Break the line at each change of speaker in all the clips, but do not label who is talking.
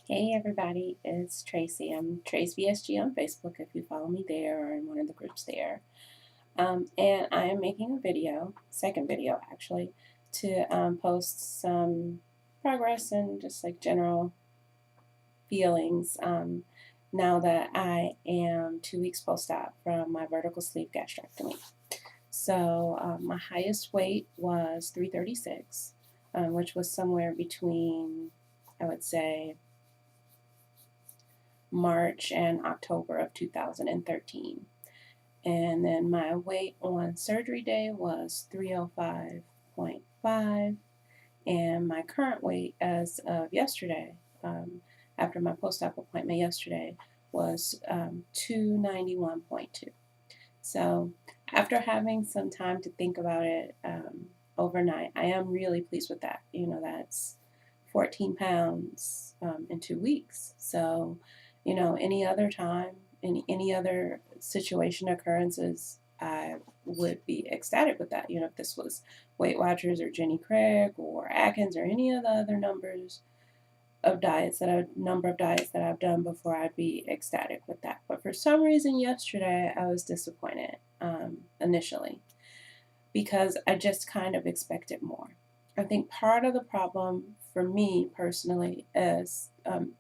Hey everybody, it's Tracy. I'm Trace VSG on Facebook if you follow me there or in one of the groups there. And I am making a video, second video actually, to post some progress and just like general feelings now that I am 2 weeks post-op from my vertical sleeve gastrectomy. So my highest weight was 336, which was somewhere between, I would say, March and October of 2013. And then my weight on surgery day was 305.5. And my current weight as of yesterday, after my post-op appointment yesterday, was 291.2. So after having some time to think about it overnight, I am really pleased with that. That's 14 pounds in 2 weeks. So, any other time, any other situation occurrences, I would be ecstatic with that. If this was Weight Watchers or Jenny Craig or Atkins or any of the other number of diets that I've done before, I'd be ecstatic with that. But for some reason yesterday, I was disappointed initially because I just kind of expected more. I think part of the problem for me personally is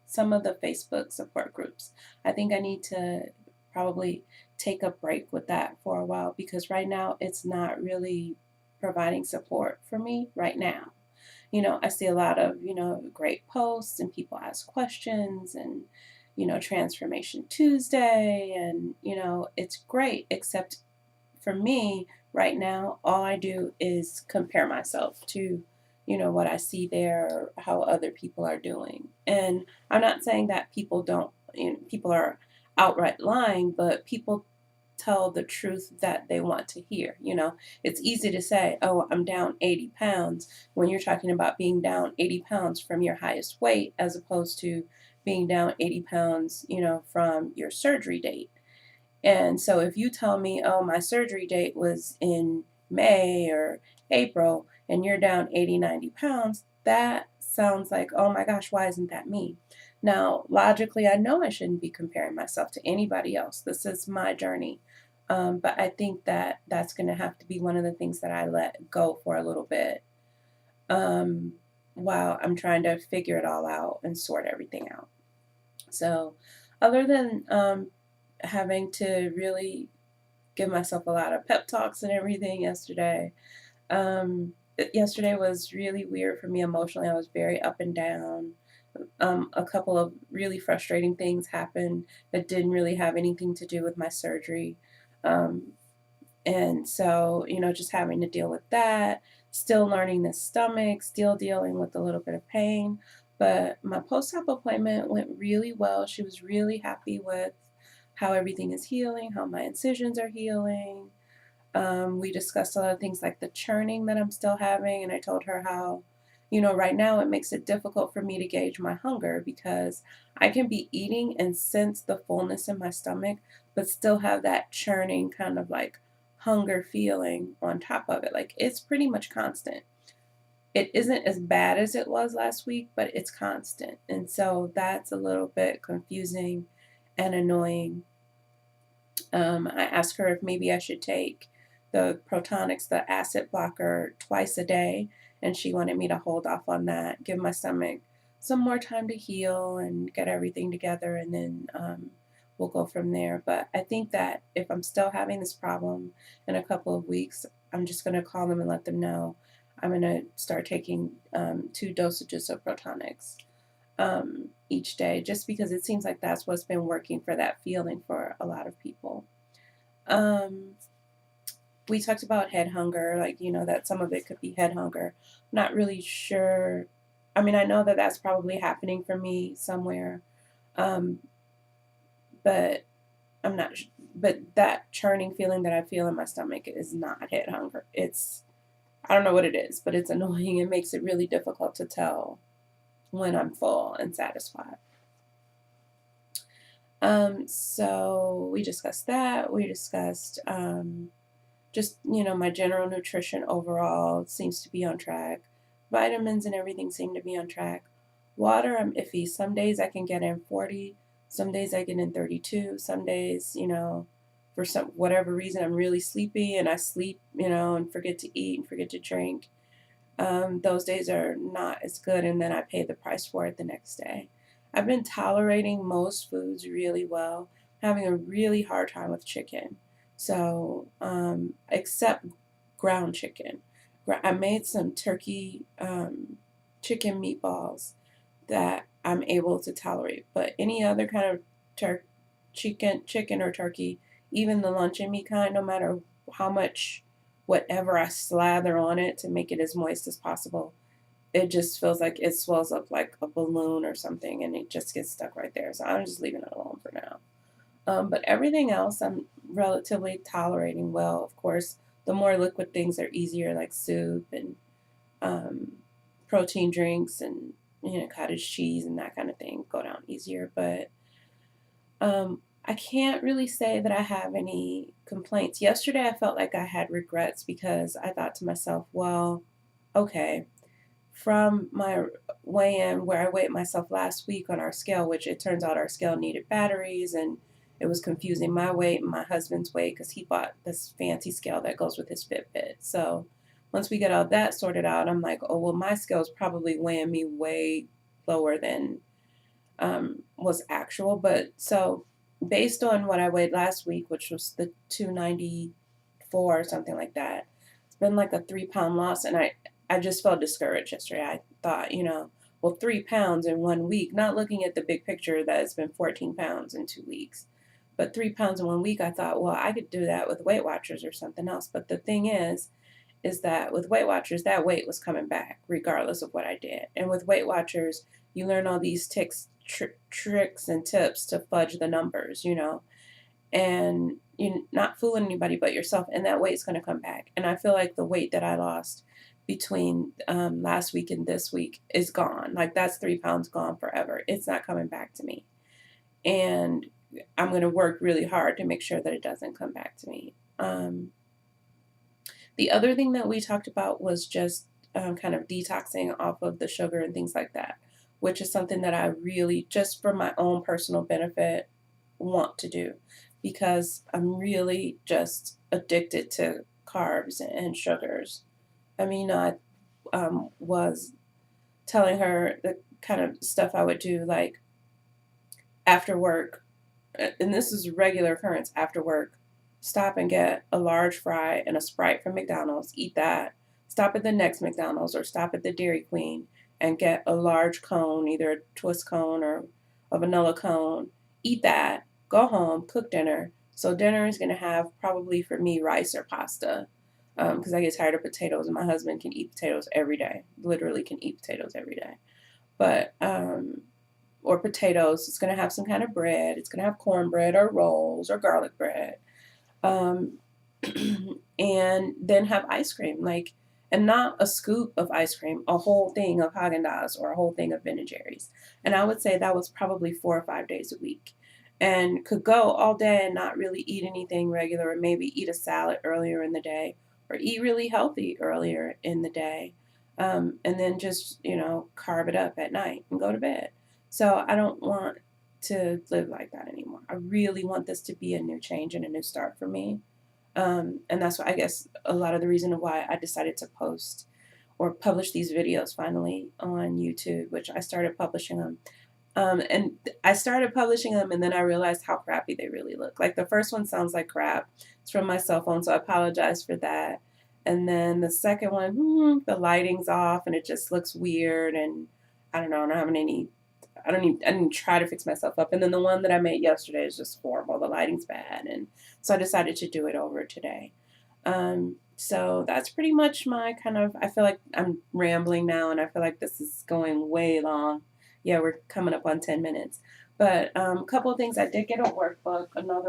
some of the Facebook support groups. I think I need to probably take a break with that for a while because right now it's not really providing support for me right now. I see a lot of, great posts and people ask questions and, Transformation Tuesday and, it's great, except for me right now, all I do is compare myself to, what I see there or how other people are doing. And I'm not saying that people are outright lying, but people tell the truth that they want to hear. It's easy to say, oh, I'm down 80 pounds when you're talking about being down 80 pounds from your highest weight as opposed to being down 80 pounds, from your surgery date. And so if you tell me, oh, my surgery date was in May or April and you're down 80, 90 pounds, that sounds like, oh my gosh, why isn't that me? Now, logically, I know I shouldn't be comparing myself to anybody else. This is my journey. But I think that that's going to have to be one of the things that I let go for a little bit um, while I'm trying to figure it all out and sort everything out. So, other than having to really give myself a lot of pep talks and everything yesterday, yesterday was really weird for me emotionally. I was very up and down. A couple of really frustrating things happened that didn't really have anything to do with my surgery. Um, and so, just having to deal with that, still learning the stomach, still dealing with a little bit of pain. But my post-op appointment went really well. She was really happy with how everything is healing, how my incisions are healing. We discussed a lot of things like the churning that I'm still having, and I told her how, right now it makes it difficult for me to gauge my hunger because I can be eating and sense the fullness in my stomach, but still have that churning kind of like hunger feeling on top of it. Like it's pretty much constant. It isn't as bad as it was last week, but it's constant. And so that's a little bit confusing and annoying. I asked her if maybe I should take the Protonics, the acid blocker, twice a day, and she wanted me to hold off on that, give my stomach some more time to heal and get everything together, and then we'll go from there. But I think that if I'm still having this problem in a couple of weeks, I'm just going to call them and let them know I'm going to start taking 2 dosages of Protonics each day, just because it seems like that's what's been working for that feeling for a lot of people. We talked about head hunger, like, that some of it could be head hunger. I'm not really sure. I mean, I know that that's probably happening for me somewhere, um, but I'm not, but that churning feeling that I feel in my stomach is not head hunger. I don't know what it is, but it's annoying. It makes it really difficult to tell when I'm full and satisfied. So we discussed that. We discussed just, my general nutrition overall seems to be on track. Vitamins and everything seem to be on track. Water, I'm iffy. Some days I can get in 40, some days I get in 32, some days, for some whatever reason I'm really sleepy and I sleep, and forget to eat and forget to drink. Those days are not as good, and then I pay the price for it the next day. I've been tolerating most foods really well, having a really hard time with chicken. So, except ground chicken. I made some turkey chicken meatballs that I'm able to tolerate, but any other kind of chicken or turkey, even the luncheon meat kind, no matter how much whatever I slather on it to make it as moist as possible, it just feels like it swells up like a balloon or something and it just gets stuck right there. So I'm just leaving it alone for now. But everything else I'm relatively tolerating well. Of course, the more liquid things are easier, like soup and um, protein drinks and cottage cheese and that kind of thing go down easier. But I can't really say that I have any complaints. Yesterday, I felt like I had regrets because I thought to myself, well, okay, from my weigh-in where I weighed myself last week on our scale, which it turns out our scale needed batteries and it was confusing my weight and my husband's weight because he bought this fancy scale that goes with his Fitbit. So once we get all that sorted out, I'm like, oh, well, my scale is probably weighing me way lower than was actual. But so based on what I weighed last week, which was the 294 or something like that, it's been like a 3 pound loss. And I just felt discouraged yesterday. I thought, well, 3 pounds in 1 week, not looking at the big picture that it's been 14 pounds in 2 weeks. But 3 pounds in 1 week, I thought, well, I could do that with Weight Watchers or something else. But the thing is that with Weight Watchers, that weight was coming back regardless of what I did. And with Weight Watchers, you learn all these tricks and tips to fudge the numbers, and you're not fooling anybody but yourself, and that weight's going to come back. And I feel like the weight that I lost between last week and this week is gone. Like that's 3 pounds gone forever. It's not coming back to me. And I'm going to work really hard to make sure that it doesn't come back to me. The other thing that we talked about was just kind of detoxing off of the sugar and things like that, which is something that I really, just for my own personal benefit, want to do because I'm really just addicted to carbs and sugars. I mean, I was telling her the kind of stuff I would do, like after work, and this is a regular occurrence after work, stop and get a large fry and a Sprite from McDonald's, eat that, stop at the next McDonald's or stop at the Dairy Queen and get a large cone, either a twist cone or a vanilla cone, eat that, go home, cook dinner. So dinner is going to have probably for me rice or pasta because I get tired of potatoes and my husband can eat potatoes every day, literally can eat potatoes every day. But or potatoes. It's going to have some kind of bread. It's going to have cornbread or rolls or garlic bread. Um, and then have ice cream, and not a scoop of ice cream, a whole thing of Haagen-Dazs or a whole thing of Ben and Jerry's. And I would say that was probably 4 or 5 days a week. And could go all day and not really eat anything regular, or maybe eat a salad earlier in the day, or eat really healthy earlier in the day. And then just, carb it up at night and go to bed. So I don't want to live like that anymore. I really want this to be a new change and a new start for me. And that's why I guess a lot of the reason why I decided to post or publish these videos finally on YouTube, which I started publishing them. And I started publishing them and then I realized how crappy they really look. Like the first one sounds like crap. It's from my cell phone, so I apologize for that. And then the second one, the lighting's off and it just looks weird and I don't know, I'm not having any I didn't try to fix myself up. And then the one that I made yesterday is just horrible. The lighting's bad. And so I decided to do it over today. So that's pretty much my I feel like I'm rambling now and I feel like this is going way long. Yeah, we're coming up on 10 minutes. But a couple of things, I did get another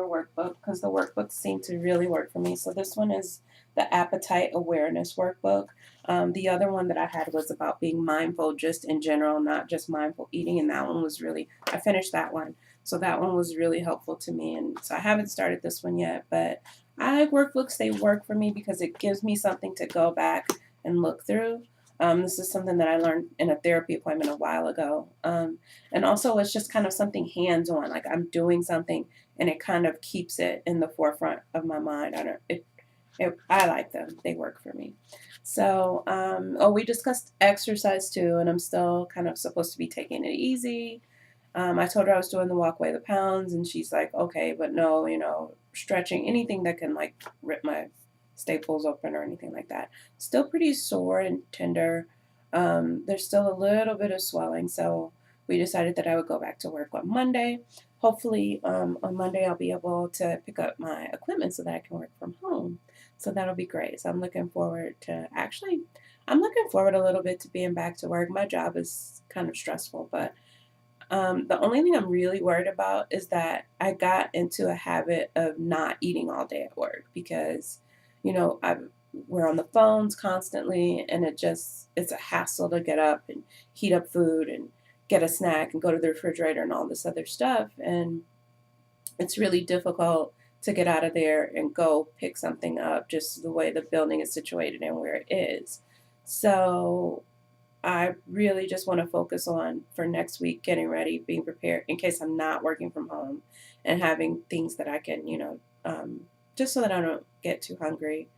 workbook, because the workbooks seem to really work for me. So this one is the Appetite Awareness Workbook. The other one that I had was about being mindful just in general, not just mindful eating. And that one was I finished that one. So that one was really helpful to me. And so I haven't started this one yet, but I like workbooks. They work for me because it gives me something to go back and look through. This is something that I learned in a therapy appointment a while ago. And also, it's just kind of something hands on. Like I'm doing something and it kind of keeps it in the forefront of my mind. I like them. They work for me. So, we discussed exercise too, and I'm still kind of supposed to be taking it easy. I told her I was doing the walk away the pounds, and she's like, okay, but no, stretching, anything that can like rip my staples open or anything like that. Still pretty sore and tender. There's still a little bit of swelling, so we decided that I would go back to work on Monday. Hopefully, on Monday, I'll be able to pick up my equipment so that I can work from home. So that'll be great. So I'm looking forward a little bit to being back to work. My job is kind of stressful, but the only thing I'm really worried about is that I got into a habit of not eating all day at work because, we're on the phones constantly and it's a hassle to get up and heat up food and get a snack and go to the refrigerator and all this other stuff. And it's really difficult to get out of there and go pick something up just the way the building is situated and where it is. So I really just want to focus on for next week getting ready, being prepared in case I'm not working from home and having things that I can, just so that I don't get too hungry.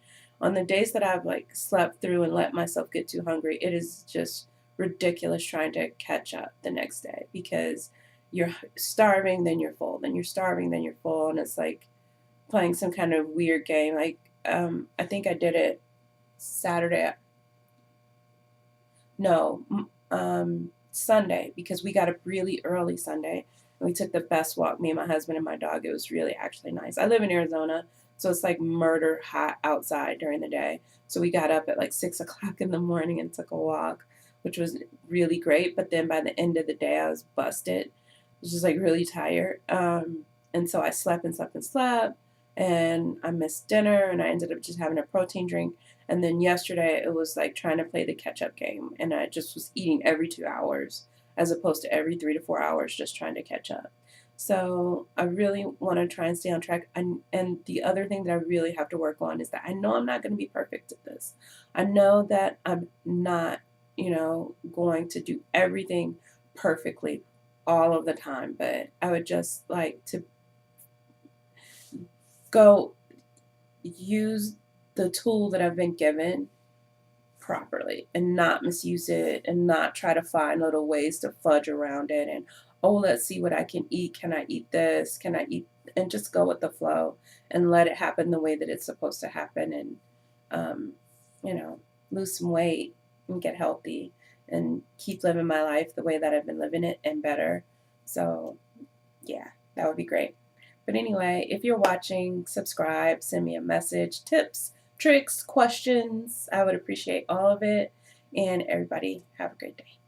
On the days that I've like slept through and let myself get too hungry, it is just ridiculous trying to catch up the next day because you're starving, then you're full, then you're starving, then you're full, and it's like playing some kind of weird game. Like I think I did it Saturday. No, Sunday because we got up really early Sunday and we took the best walk, me and my husband and my dog. It was really actually nice. I live in Arizona, so it's like murder hot outside during the day. So we got up at like 6 o'clock in the morning and took a walk, which was really great. But then by the end of the day, I was busted. I was just like really tired. And so I slept and slept and slept, and I missed dinner, and I ended up just having a protein drink. And then yesterday it was like trying to play the catch up game, and I just was eating every 2 hours as opposed to every 3 to 4 hours, just trying to catch up. So I really want to try and stay on track. And the other thing that I really have to work on is that I know I'm not going to be perfect at this. I know that I'm not, going to do everything perfectly all of the time, but I would just like to go use the tool that I've been given properly and not misuse it and not try to find little ways to fudge around it and, oh, let's see what I can eat. Can I eat this? Can I eat? And just go with the flow and let it happen the way that it's supposed to happen and, um, you know, lose some weight and get healthy and keep living my life the way that I've been living it and better. So, yeah, that would be great. But anyway, if you're watching, subscribe, send me a message, tips, tricks, questions. I would appreciate all of it. And everybody, have a great day.